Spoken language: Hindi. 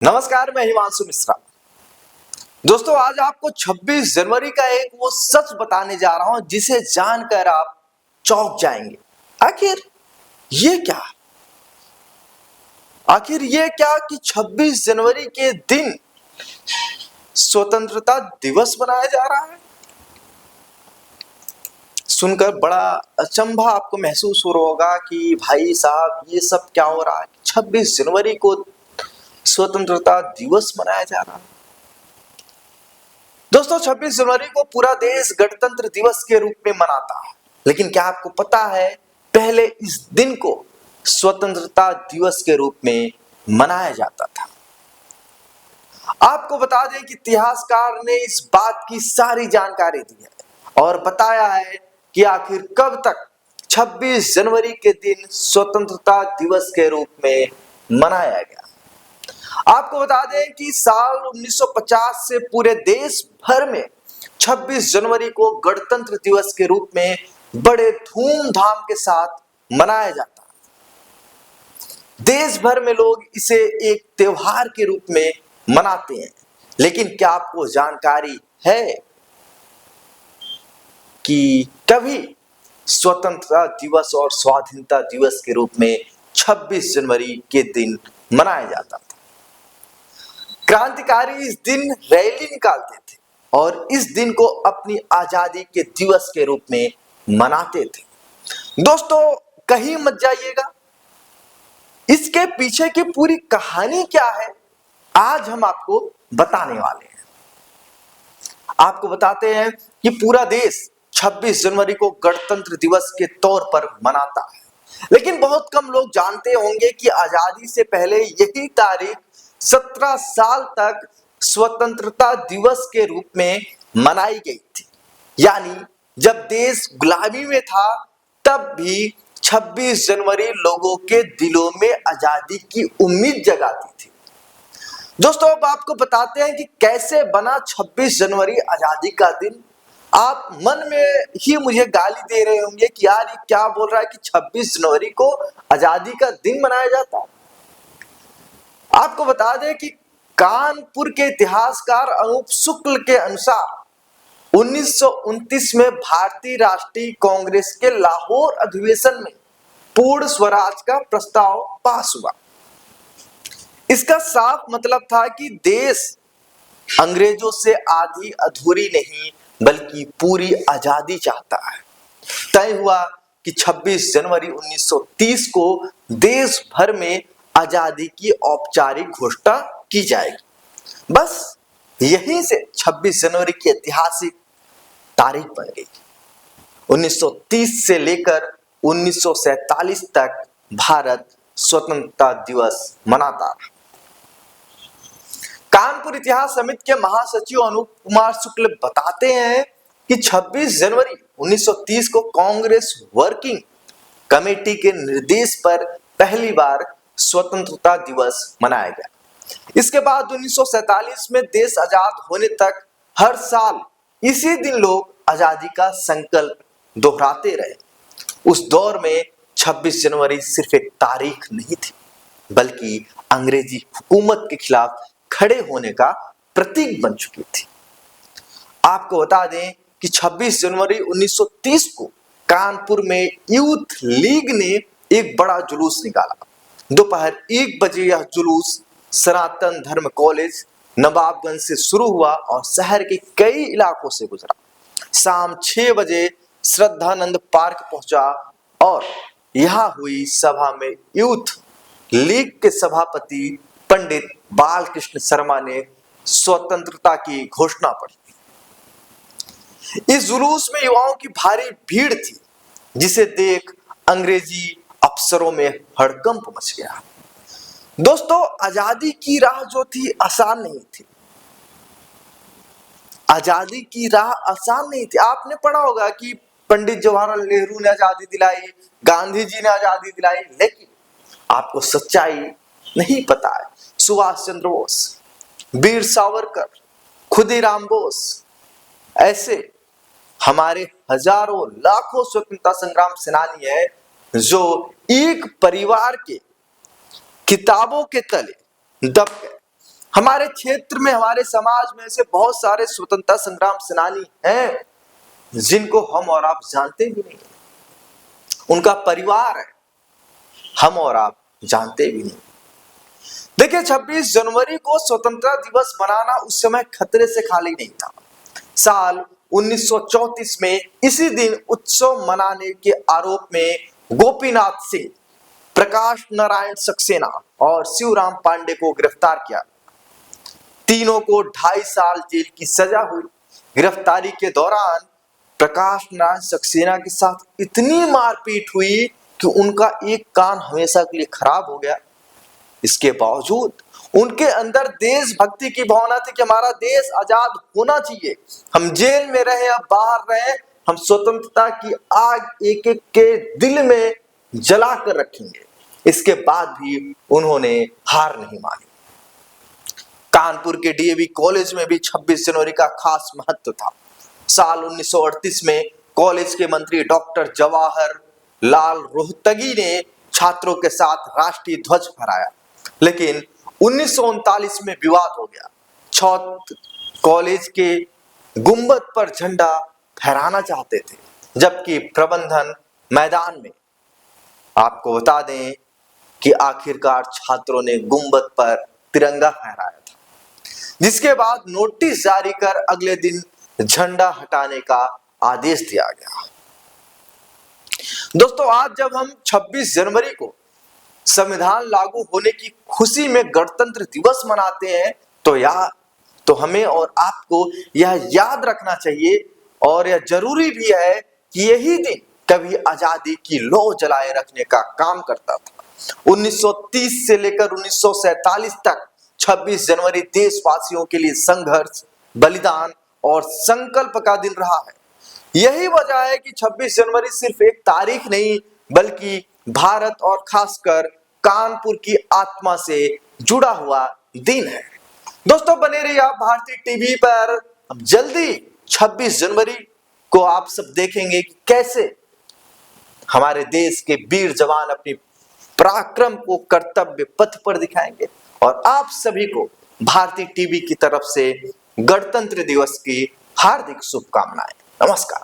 नमस्कार, मैं हिमांशु मिश्रा। दोस्तों, आज आपको 26 जनवरी का एक वो सच बताने जा रहा हूं जिसे जानकर आप चौंक जाएंगे। आखिर ये क्या आखिर ये क्या कि 26 जनवरी के दिन स्वतंत्रता दिवस मनाया जा रहा है। सुनकर बड़ा अचंभा आपको महसूस हो रहा होगा कि भाई साहब, ये सब क्या हो रहा है। 26 जनवरी को स्वतंत्रता दिवस मनाया जा रहा है। दोस्तों, 26 जनवरी को पूरा देश गणतंत्र दिवस के रूप में मनाता है, लेकिन क्या आपको पता है पहले इस दिन को स्वतंत्रता दिवस के रूप में मनाया जाता था। आपको बता दें कि इतिहासकार ने इस बात की सारी जानकारी दी है और बताया है कि आखिर कब तक 26 जनवरी के दिन स्वतंत्रता दिवस के रूप में मनाया गया। आपको बता दें कि साल 1950 से पूरे देश भर में 26 जनवरी को गणतंत्र दिवस के रूप में बड़े धूमधाम के साथ मनाया जाता है। देश भर में लोग इसे एक त्योहार के रूप में मनाते हैं। लेकिन क्या आपको जानकारी है कि कभी स्वतंत्रता दिवस और स्वाधीनता दिवस के रूप में 26 जनवरी के दिन मनाया जाता था। क्रांतिकारी इस दिन रैली निकालते थे और इस दिन को अपनी आजादी के दिवस के रूप में मनाते थे। दोस्तों, कहीं मत जाइएगा, इसके पीछे की पूरी कहानी क्या है आज हम आपको बताने वाले हैं। आपको बताते हैं कि पूरा देश 26 जनवरी को गणतंत्र दिवस के तौर पर मनाता है, लेकिन बहुत कम लोग जानते होंगे कि आजादी से पहले यही तारीख 17 साल तक स्वतंत्रता दिवस के रूप में मनाई गई थी। यानी जब देश गुलामी में था तब भी 26 जनवरी लोगों के दिलों में आजादी की उम्मीद जगाती थी। दोस्तों, अब आपको बताते हैं कि कैसे बना 26 जनवरी आजादी का दिन। आप मन में ही मुझे गाली दे रहे होंगे कि यार ये क्या बोल रहा है कि 26 जनवरी को आजादी का दिन मनाया जाता है। आपको बता दें कि कानपुर के इतिहासकार अनूप शुक्ल के अनुसार 1929 में भारतीय राष्ट्रीय कांग्रेस के लाहौर अधिवेशन में पूर्ण स्वराज का प्रस्ताव पास हुआ। इसका साफ मतलब था कि देश अंग्रेजों से आधी अधूरी नहीं बल्कि पूरी आजादी चाहता है। तय हुआ कि 26 जनवरी 1930 को देश भर में आजादी की औपचारिक घोषणा की जाएगी। बस यहीं से 26 जनवरी की ऐतिहासिक तारीख बन गई। 1930 से लेकर 1947 तक भारत स्वतंत्रता दिवस मनाता रहा। कानपुर इतिहास समिति के महासचिव अनूप कुमार शुक्ल बताते हैं कि 26 जनवरी 1930 को कांग्रेस वर्किंग कमेटी के निर्देश पर पहली बार स्वतंत्रता दिवस मनाया गया। इसके बाद 1947 में देश आजाद होने तक हर साल इसी दिन लोग आजादी का संकल्प दोहराते रहे। उस दौर में 26 जनवरी सिर्फ एक तारीख नहीं थी बल्कि अंग्रेजी हुकूमत के खिलाफ खड़े होने का प्रतीक बन चुकी थी। आपको बता दें कि 26 जनवरी 1930 को कानपुर में यूथ लीग ने एक बड़ा जुलूस निकाला। दोपहर 1 बजे यह जुलूस सनातन धर्म कॉलेज नवाबगंज से शुरू हुआ और शहर के कई इलाकों से गुजरा। शाम 6 बजे श्रद्धानंद पार्क पहुंचा और यहां हुई सभा में यूथ लीग के सभापति पंडित बालकृष्ण शर्मा ने स्वतंत्रता की घोषणा पढ़ी। इस जुलूस में युवाओं की भारी भीड़ थी, जिसे देख अंग्रेजी अफसरों में हड़कंप मच गया। दोस्तों, आजादी की राह जो थी आसान नहीं थी। आजादी की राह आसान नहीं थी। आपने पढ़ा होगा कि पंडित जवाहरलाल नेहरू ने आजादी दिलाई, गांधी जी ने आजादी दिलाई, लेकिन आपको सच्चाई नहीं पता है। सुभाष चंद्र बोस, वीर सावरकर, खुदीराम बोस, ऐसे हमारे हजारों लाखों स्वतंत्रता संग्राम सेनानी हैं जो एक परिवार के किताबों के तले दब गए। हमारे क्षेत्र में, हमारे समाज में ऐसे बहुत सारे स्वतंत्रता संग्राम सेनानी हैं जिनको हम और आप जानते भी नहीं, उनका परिवार है, हम और आप जानते भी नहीं। देखिए, 26 जनवरी को स्वतंत्रता दिवस मनाना उस समय खतरे से खाली नहीं था। साल 1934 में इसी दिन उत्सव मनाने के आरोप में गोपीनाथ सिंह, प्रकाश नारायण सक्सेना और शिवराम पांडे को गिरफ्तार किया। तीनों को 2.5 साल जेल की सजा हुई। गिरफ्तारी के दौरान प्रकाश नारायण सक्सेना के साथ इतनी मारपीट हुई कि उनका एक कान हमेशा के लिए खराब हो गया। इसके बावजूद उनके अंदर देशभक्ति की भावना थी कि हमारा देश आजाद होना चाहिए, हम जेल में रहे या बाहर रहे, हम स्वतंत्रता की आग एक एक के दिल में जला कर रखेंगे। इसके बाद भी उन्होंने हार नहीं मानी। कानपुर के डीएवी कॉलेज में भी 26 जनवरी का खास महत्व था। साल 1938 में कॉलेज के मंत्री डॉक्टर जवाहर लाल रोहतगी ने छात्रों के साथ राष्ट्रीय ध्वज फहराया, लेकिन 1939 में विवाद हो गया। छात्र कॉलेज के गुंबद पर झंडा फहराना चाहते थे, जबकि प्रबंधन मैदान में। आपको बता दें कि आखिरकार छात्रों ने गुंबद पर तिरंगा फहराया था, जिसके बाद नोटिस जारी कर अगले दिन झंडा हटाने का आदेश दिया गया। दोस्तों, आज जब हम 26 जनवरी को संविधान लागू होने की खुशी में गणतंत्र दिवस मनाते हैं तो हमें और आपको यह याद रखना चाहिए और यह जरूरी भी है कि यही दिन कभी आजादी की लौ जलाए रखने का काम करता था। 1930 से लेकर 1947 तक 26 जनवरी देशवासियों के लिए संघर्ष, बलिदान और संकल्प का दिन रहा है। यही वजह है कि 26 जनवरी सिर्फ एक तारीख नहीं, बल्कि भारत और खासकर कानपुर की आत्मा से जुड़ा हुआ दिन है। दोस्तों, बने रहिए आप भारतीय टीवी पर। अब जल्दी 26 जनवरी को आप सब देखेंगे कि कैसे हमारे देश के वीर जवान अपनी पराक्रम को कर्तव्य पथ पर दिखाएंगे। और आप सभी को भारतीय टीवी की तरफ से गणतंत्र दिवस की हार्दिक शुभकामनाएं। नमस्कार।